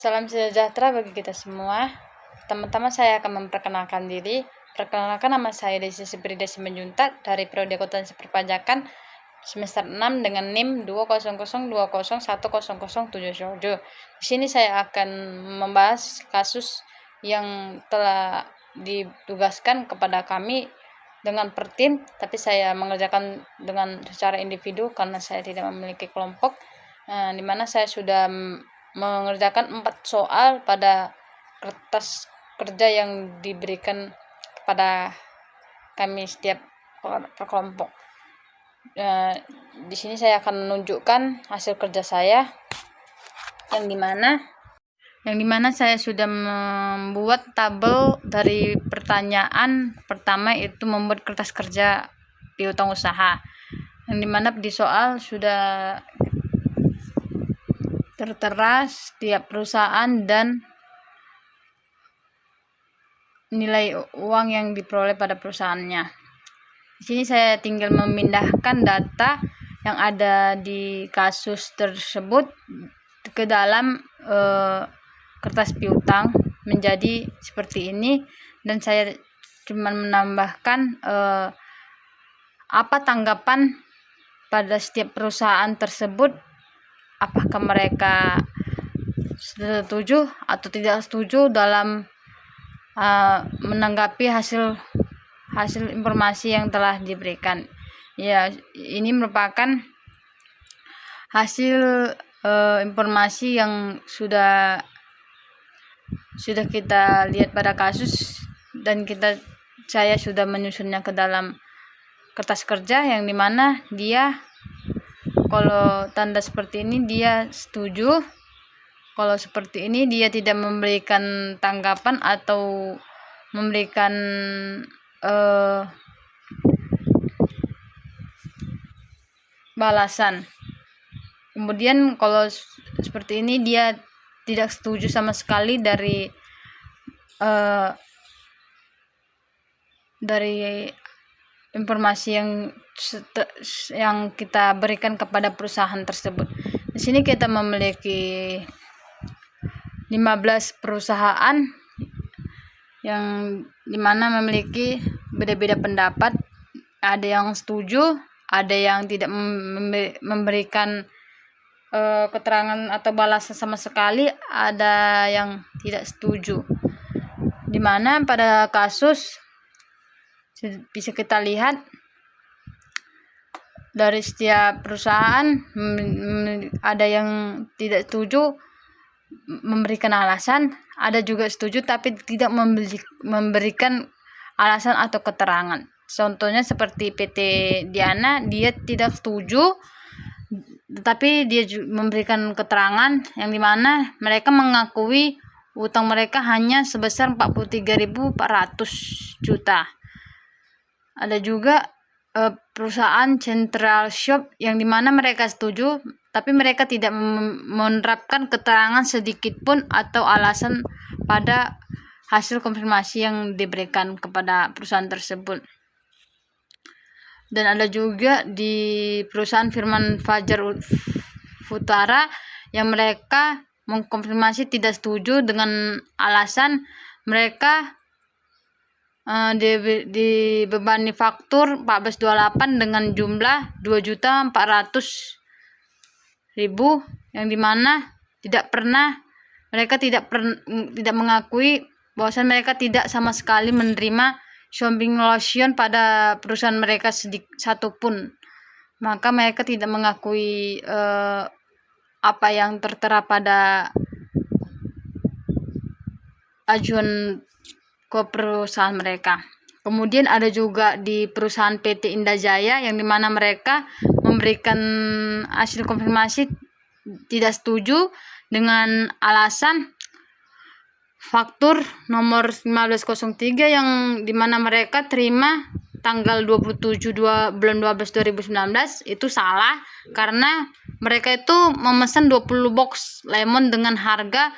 Salam sejahtera bagi kita semua. Pertama-tama saya akan memperkenalkan diri. Perkenalkan, nama saya Desi Sibrida Simanjuntak dari Prodi Akuntansi Perpajakan semester 6 dengan NIM 20020010077. Di sini saya akan membahas kasus yang telah ditugaskan kepada kami dengan per tim, tapi saya mengerjakan dengan secara individu karena saya tidak memiliki kelompok, di mana saya sudah mengerjakan 4 soal pada kertas kerja yang diberikan kepada kami setiap kelompok. Di sini saya akan menunjukkan hasil kerja saya yang dimana saya sudah membuat tabel dari pertanyaan pertama, itu membuat kertas kerja piutang usaha, yang dimana di soal sudah tertera setiap perusahaan dan nilai uang yang diperoleh pada perusahaannya. Di sini saya tinggal memindahkan data yang ada di kasus tersebut ke dalam kertas piutang menjadi seperti ini, dan saya cuma menambahkan apa tanggapan pada setiap perusahaan tersebut, apakah mereka setuju atau tidak setuju dalam menanggapi hasil informasi yang telah diberikan. Ya, ini merupakan hasil informasi yang sudah kita lihat pada kasus, dan saya sudah menyusunnya ke dalam kertas kerja, yang dimana dia kalau tanda seperti ini dia setuju, kalau seperti ini dia tidak memberikan tanggapan atau memberikan balasan. Kemudian kalau seperti ini dia tidak setuju sama sekali dari informasi yang kita berikan kepada perusahaan tersebut. Di sini kita memiliki 15 perusahaan yang dimana memiliki beda-beda pendapat. Ada yang setuju, ada yang tidak memberikan keterangan atau balasan sama sekali, ada yang tidak setuju. Dimana pada kasus bisa kita lihat dari setiap perusahaan ada yang tidak setuju memberikan alasan, ada juga setuju tapi tidak memberikan alasan atau keterangan. Contohnya seperti PT Diana, dia tidak setuju tetapi dia memberikan keterangan yang dimana mereka mengakui utang mereka hanya sebesar 43.400 juta. Ada juga perusahaan Central Shop yang dimana mereka setuju tapi mereka tidak menerapkan keterangan sedikit pun atau alasan pada hasil konfirmasi yang diberikan kepada perusahaan tersebut. Dan ada juga di perusahaan Firman Fajar Futara yang mereka mengkonfirmasi tidak setuju dengan alasan mereka dibebani faktur 1428 dengan jumlah 2.400.000, yang dimana mereka tidak mengakui bahwa mereka tidak sama sekali menerima shopping lotion pada perusahaan mereka satupun. Maka mereka tidak mengakui apa yang tertera pada ajuan ke perusahaan mereka. Kemudian ada juga di perusahaan PT Indah Jaya yang dimana mereka memberikan hasil konfirmasi tidak setuju dengan alasan faktur nomor 1503 yang dimana mereka terima tanggal 27 bulan 12 2019 itu salah, karena mereka itu memesan 20 box lemon dengan harga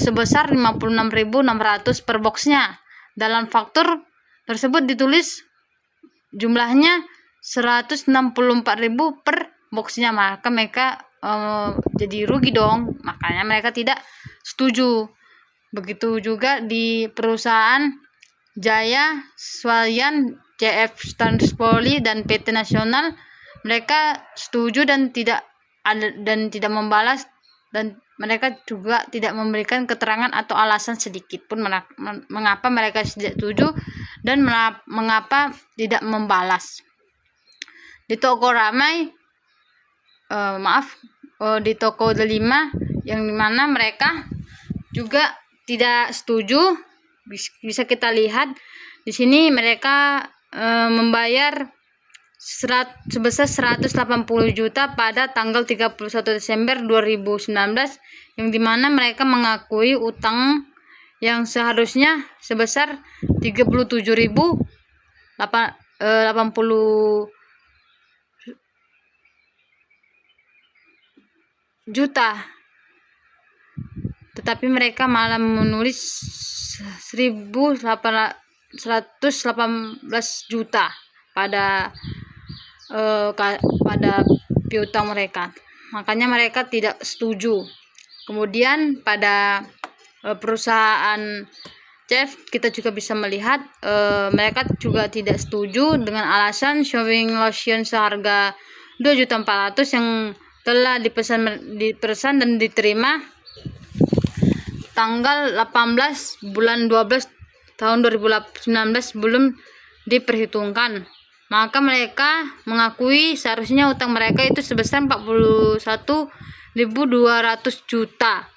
sebesar 56.600 per boxnya. Dalam faktur tersebut ditulis jumlahnya 164.000 per boxnya, maka mereka jadi rugi dong, makanya mereka tidak setuju. Begitu juga di perusahaan Jaya, Swalyan, CF Transpoli dan PT Nasional, mereka setuju dan tidak membalas, dan mereka juga tidak memberikan keterangan atau alasan sedikit pun mengapa mereka tidak setuju dan mengapa tidak membalas. Di toko Ramai, di toko Delima, yang dimana mereka juga tidak setuju. Bisa kita lihat di sini mereka membayar sebesar 180 juta pada tanggal 31 Desember 2019, yang dimana mereka mengakui utang yang seharusnya sebesar 37.080 juta, tetapi mereka malah menulis 1.118 juta pada piutang mereka. Makanya mereka tidak setuju. Kemudian pada perusahaan CF kita juga bisa melihat mereka juga tidak setuju dengan alasan showing lotion seharga 2.400.000 yang telah dipesan dan diterima tanggal 18 bulan 12 tahun 2019 belum diperhitungkan. Maka mereka mengakui seharusnya utang mereka itu sebesar 41.200 juta.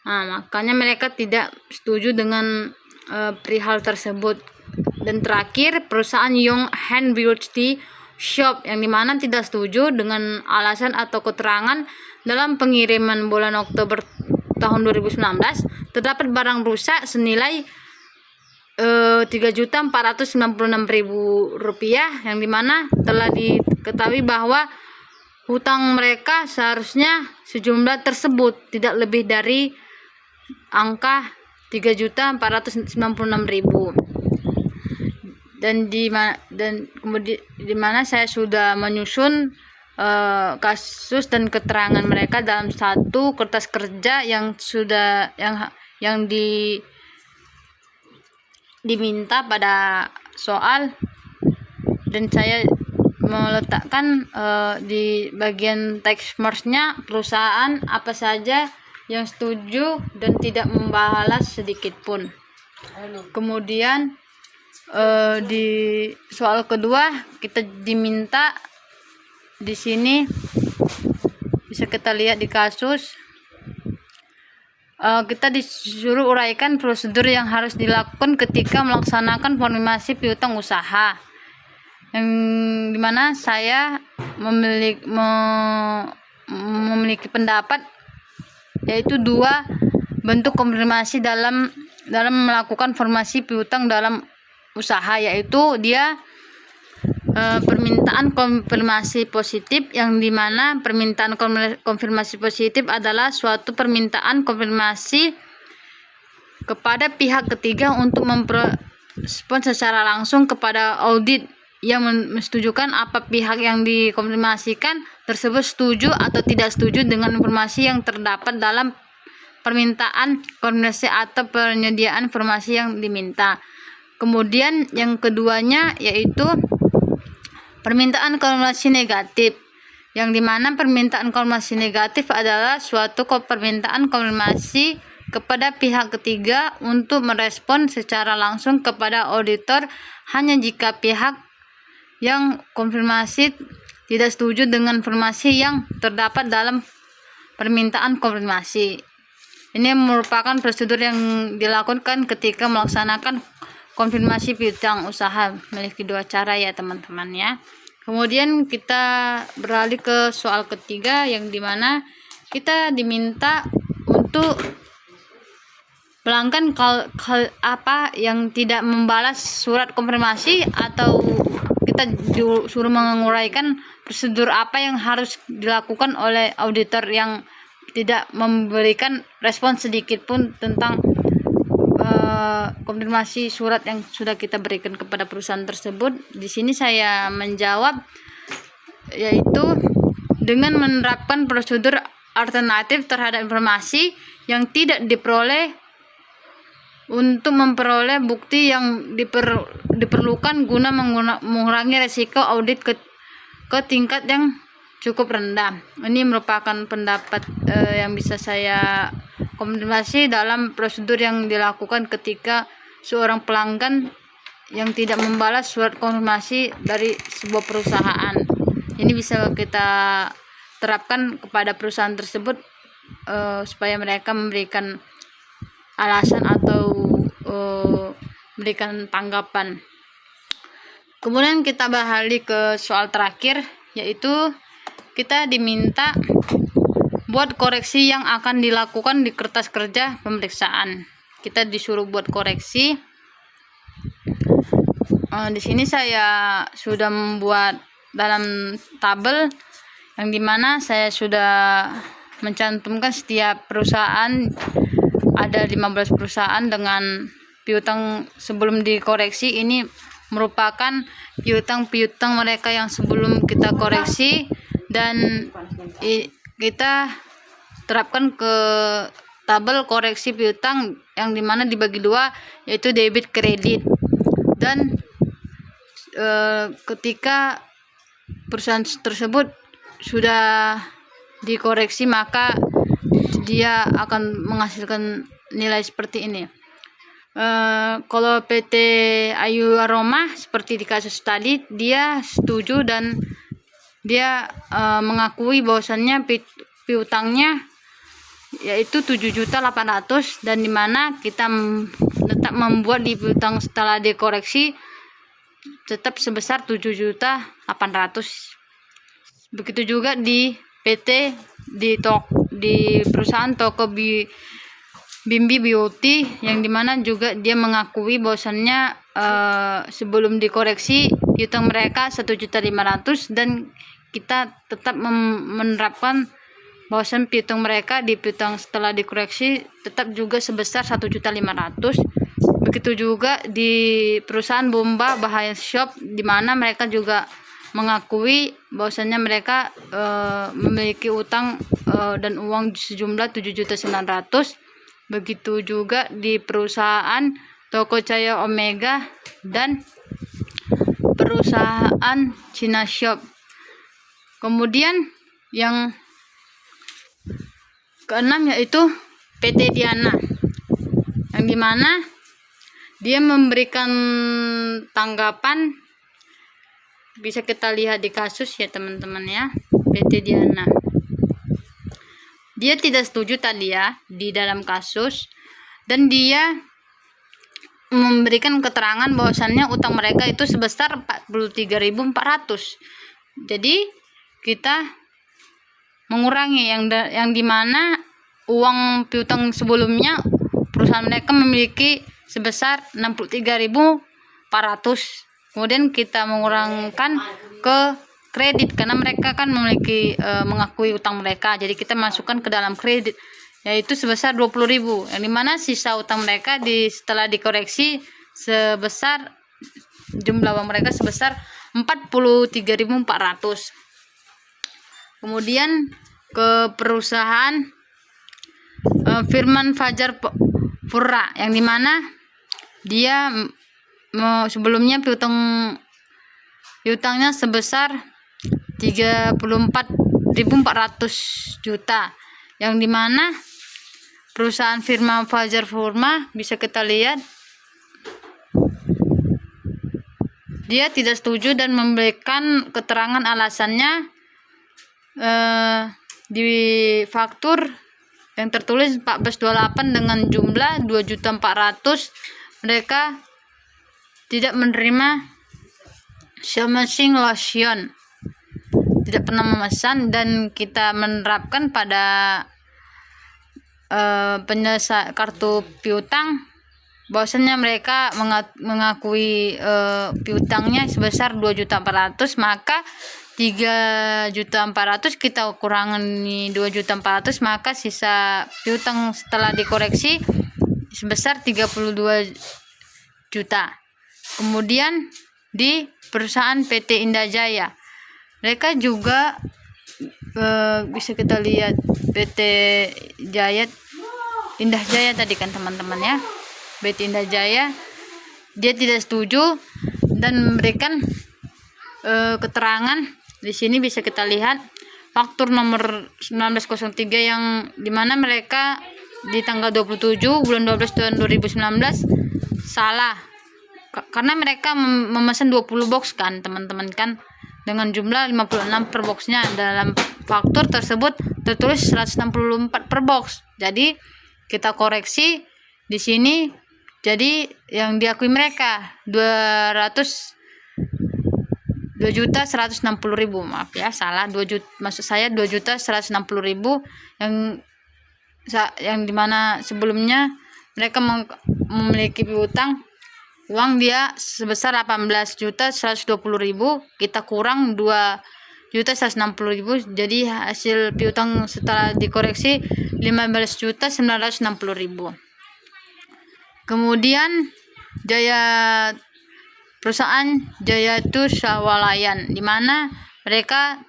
Nah, makanya mereka tidak setuju dengan perihal tersebut. Dan terakhir, perusahaan Young Hand Beauty Shop, yang dimana tidak setuju dengan alasan atau keterangan dalam pengiriman bulan Oktober tahun 2019 terdapat barang rusak senilai 3.496.000 rupiah, yang dimana telah diketahui bahwa hutang mereka seharusnya sejumlah tersebut tidak lebih dari angka 3.496.000. Dan kemudian di mana saya sudah menyusun kasus dan keterangan mereka dalam satu kertas kerja yang sudah diminta pada soal, dan saya meletakkan di bagian text marks-nya perusahaan apa saja yang setuju dan tidak membalas sedikit pun. Kemudian di soal kedua kita diminta, di sini bisa kita lihat di kasus, kita disuruh uraikan prosedur yang harus dilakukan ketika melaksanakan formasi piutang usaha, yang dimana saya memiliki pendapat, yaitu dua bentuk konfirmasi dalam melakukan formasi piutang dalam usaha, yaitu dia permintaan konfirmasi positif, yang dimana permintaan konfirmasi positif adalah suatu permintaan konfirmasi kepada pihak ketiga untuk merespon secara langsung kepada audit yang mensetujukan apa pihak yang dikonfirmasikan tersebut setuju atau tidak setuju dengan informasi yang terdapat dalam permintaan konfirmasi atau penyediaan informasi yang diminta. Kemudian yang keduanya yaitu permintaan konfirmasi negatif, yang dimana permintaan konfirmasi negatif adalah suatu permintaan konfirmasi kepada pihak ketiga untuk merespon secara langsung kepada auditor hanya jika pihak yang konfirmasi tidak setuju dengan informasi yang terdapat dalam permintaan konfirmasi. Ini merupakan prosedur yang dilakukan ketika melaksanakan konfirmasi piutang usaha, memiliki dua cara ya teman-teman ya. Kemudian kita beralih ke soal ketiga, yang dimana kita diminta untuk pelanggan apa yang tidak membalas surat konfirmasi, atau kita disuruh menguraikan prosedur apa yang harus dilakukan oleh auditor yang tidak memberikan respon sedikit pun tentang konfirmasi surat yang sudah kita berikan kepada perusahaan tersebut. Di sini saya menjawab, yaitu dengan menerapkan prosedur alternatif terhadap informasi yang tidak diperoleh untuk memperoleh bukti yang diperlukan guna mengurangi resiko audit ke tingkat yang cukup rendah. Ini merupakan pendapat yang bisa saya konfirmasi dalam prosedur yang dilakukan ketika seorang pelanggan yang tidak membalas surat konfirmasi dari sebuah perusahaan. Ini bisa kita terapkan kepada perusahaan tersebut supaya mereka memberikan alasan atau memberikan tanggapan. Kemudian kita beralih ke soal terakhir, yaitu kita diminta buat koreksi yang akan dilakukan di kertas kerja pemeriksaan. Kita disuruh buat koreksi. Di sini saya sudah membuat dalam tabel yang dimana saya sudah mencantumkan setiap perusahaan, ada 15 perusahaan dengan piutang sebelum dikoreksi. Ini merupakan piutang mereka yang sebelum kita koreksi, dan kita terapkan ke tabel koreksi piutang yang dimana dibagi dua, yaitu debit kredit. Dan ketika perusahaan tersebut sudah dikoreksi, maka dia akan menghasilkan nilai seperti ini. Kalau PT Ayu Aroma seperti di kasus tadi, dia setuju dan dia mengakui bahwasannya piutangnya yaitu 7.800.000, dan dimana kita tetap membuat di piutang setelah dikoreksi tetap sebesar 7.800.000. Begitu juga di PT di perusahaan toko Bimbi Beauty, yang dimana juga dia mengakui bahwasannya sebelum dikoreksi piutang mereka 1.500.000, dan kita tetap menerapkan bahwasan piutang mereka di piutang setelah dikoreksi tetap juga sebesar 1.500.000. Begitu juga di perusahaan Bomba Bahaya Shop, di mana mereka juga mengakui bahwasannya mereka memiliki utang dan uang sejumlah 7.900.000. Begitu juga di perusahaan Toko Cahaya Omega dan perusahaan Cina Shop. Kemudian yang keenam yaitu PT Diana, yang dimana dia memberikan tanggapan, bisa kita lihat di kasus ya teman-teman ya. PT Diana, dia tidak setuju tadi ya di dalam kasus, dan dia memberikan keterangan bahwasannya utang mereka itu sebesar 43.400. Jadi kita mengurangi yang dimana uang piutang sebelumnya perusahaan mereka memiliki sebesar 63.400. Kemudian kita mengurangkan ke kredit karena mereka kan memiliki mengakui utang mereka, jadi kita masukkan ke dalam kredit yaitu sebesar 20.000, yang dimana sisa utang mereka setelah dikoreksi sebesar jumlah uang mereka sebesar 43.400. Kemudian ke perusahaan Firman Fajar Pura, yang dimana dia sebelumnya piutangnya sebesar 34.400 juta, yang dimana perusahaan Firman Fajar Pura bisa kita lihat dia tidak setuju dan memberikan keterangan alasannya di faktur yang tertulis 1428 dengan jumlah 2.400.000 mereka tidak menerima Shamashing Lotion, tidak pernah memesan, dan kita menerapkan pada penyelesaian kartu piutang bahwasanya mereka mengakui piutangnya sebesar 2.400.000, maka 3.400.000 kita kurangi 2.400.000, maka sisa piutang setelah dikoreksi sebesar 32 juta. Kemudian di perusahaan PT Indah Jaya, mereka juga bisa kita lihat PT Jaya Indah Jaya tadi kan teman-teman ya, PT Indah Jaya dia tidak setuju dan memberikan keterangan. Di sini bisa kita lihat faktur nomor 1903 yang dimana mereka di tanggal 27 bulan 12 tahun 2019 salah karena mereka memesan 20 box kan teman-teman kan, dengan jumlah 56 per boxnya. Dalam faktur tersebut tertulis 164 per box. Jadi kita koreksi di sini, jadi yang diakui mereka 2.160.000, maaf ya salah, 2 juta, maksud saya 2.160.000 yang dimana sebelumnya mereka memiliki piutang uang dia sebesar 18.120.000, kita kurang 2.160.000, jadi hasil piutang setelah dikoreksi 15.960.000. Kemudian perusahaan Jayatu Swalayan, di mana mereka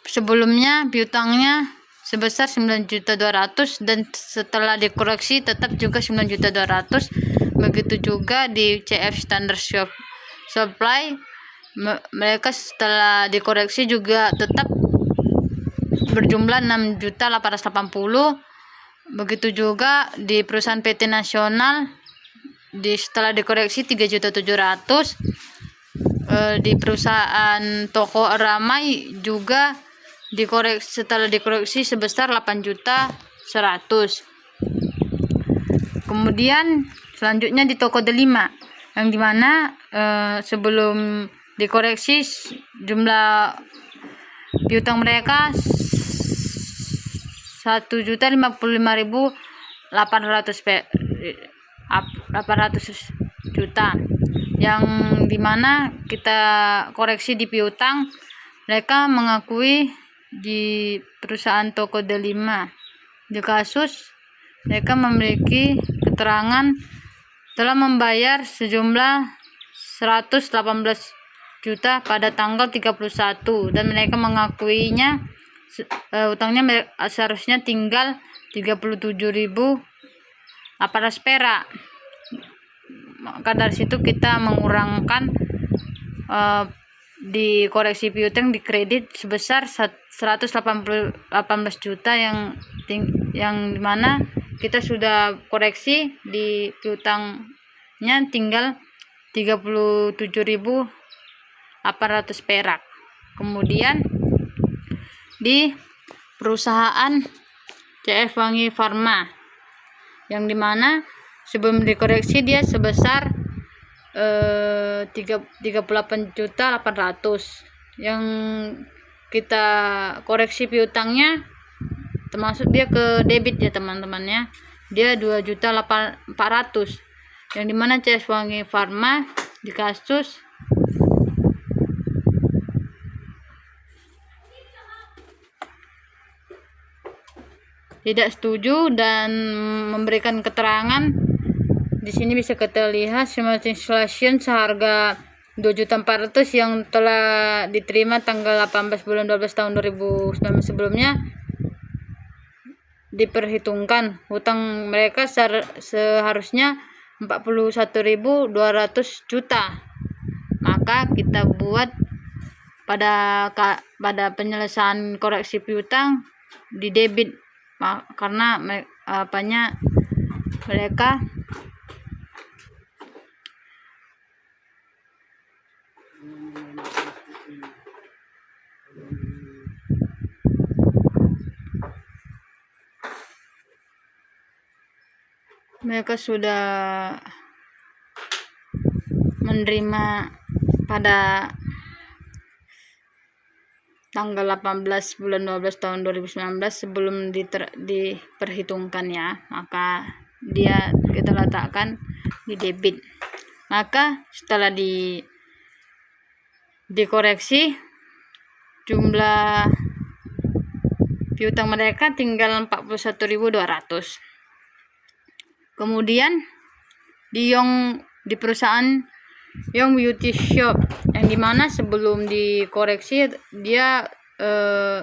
sebelumnya piutangnya sebesar 9.200.000 dan setelah dikoreksi tetap juga 9.200.000. Begitu juga di CF Standard Supply, mereka setelah dikoreksi juga tetap berjumlah 6.880.000. Begitu juga di perusahaan PT Nasional, setelah dikoreksi 3.700.000. Di perusahaan Toko Ramai juga setelah dikoreksi sebesar 8.100.000. Kemudian selanjutnya di Toko Delima, yang dimana sebelum dikoreksi jumlah piutang mereka 1.055.800 yang dimana kita koreksi di piutang, mereka mengakui di perusahaan Toko Delima di kasus mereka memiliki keterangan telah membayar sejumlah 118 juta pada tanggal 31 dan mereka mengakuinya utangnya seharusnya tinggal 37.800 perak. Maka dari situ kita mengurangkan di koreksi piutang di kredit sebesar 118 juta yang dimana kita sudah koreksi di piutangnya tinggal 37.800 perak. Kemudian di perusahaan CF Wangi Pharma, yang dimana sebelum dikoreksi dia sebesar 38.800.000 yang kita koreksi piutangnya termasuk dia ke debit ya teman-teman ya, dia 2.400.000 yang dimana CF Wangi Pharma di kasus tidak setuju dan memberikan keterangan. Di sini bisa kita lihat smart installation seharga 2.400.000 yang telah diterima tanggal 18 bulan 12 tahun 2019 sebelumnya diperhitungkan hutang mereka seharusnya 41.200 juta. Maka kita buat pada penyelesaian koreksi piutang di debit karena mereka sudah menerima pada tanggal 18 bulan 12 tahun 2019 sebelum diperhitungkan ya, maka kita letakkan di debit. Maka setelah dikoreksi jumlah piutang mereka tinggal 41.200. Kemudian di perusahaan Yong Beauty Shop, yang dimana sebelum dikoreksi dia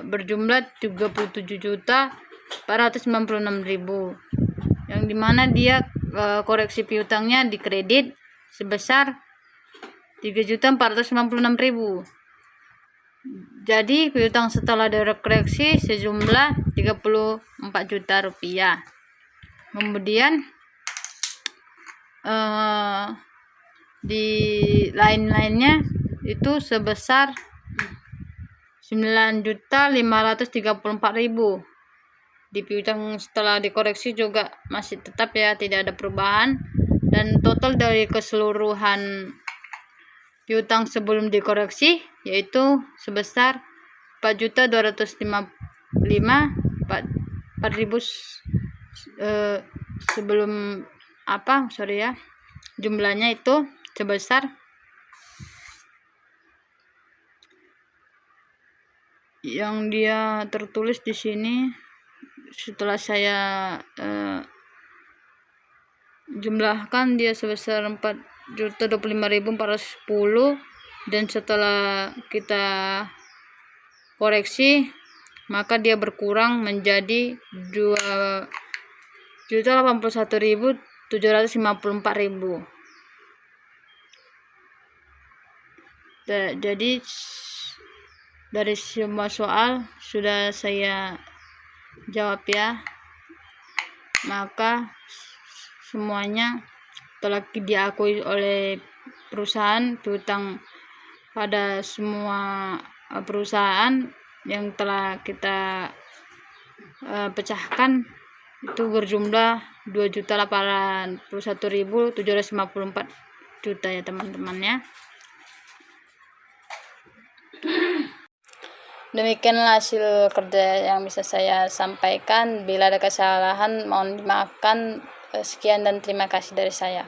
berjumlah 37.496.000, yang dimana dia koreksi piutangnya di kredit sebesar 3.496.000. Jadi piutang setelah dikoreksi sejumlah 34 juta rupiah. Kemudian di lain-lainnya itu sebesar 9.534.000. Di piutang setelah dikoreksi juga masih tetap ya, tidak ada perubahan, dan total dari keseluruhan piutang sebelum dikoreksi yaitu sebesar 4.255.000 sebelum jumlahnya itu sebesar yang dia tertulis di sini. Setelah saya jumlahkan, dia sebesar 4.025.410, dan setelah kita koreksi maka dia berkurang menjadi 2.081.754.000. Jadi dari semua soal sudah saya jawab ya. Maka semuanya telah diakui oleh perusahaan. Piutang pada semua perusahaan yang telah kita pecahkan itu berjumlah 2.801.754 juta ya teman-teman ya. Demikianlah hasil kerja yang bisa saya sampaikan. Bila ada kesalahan mohon dimaafkan. Sekian dan terima kasih dari saya.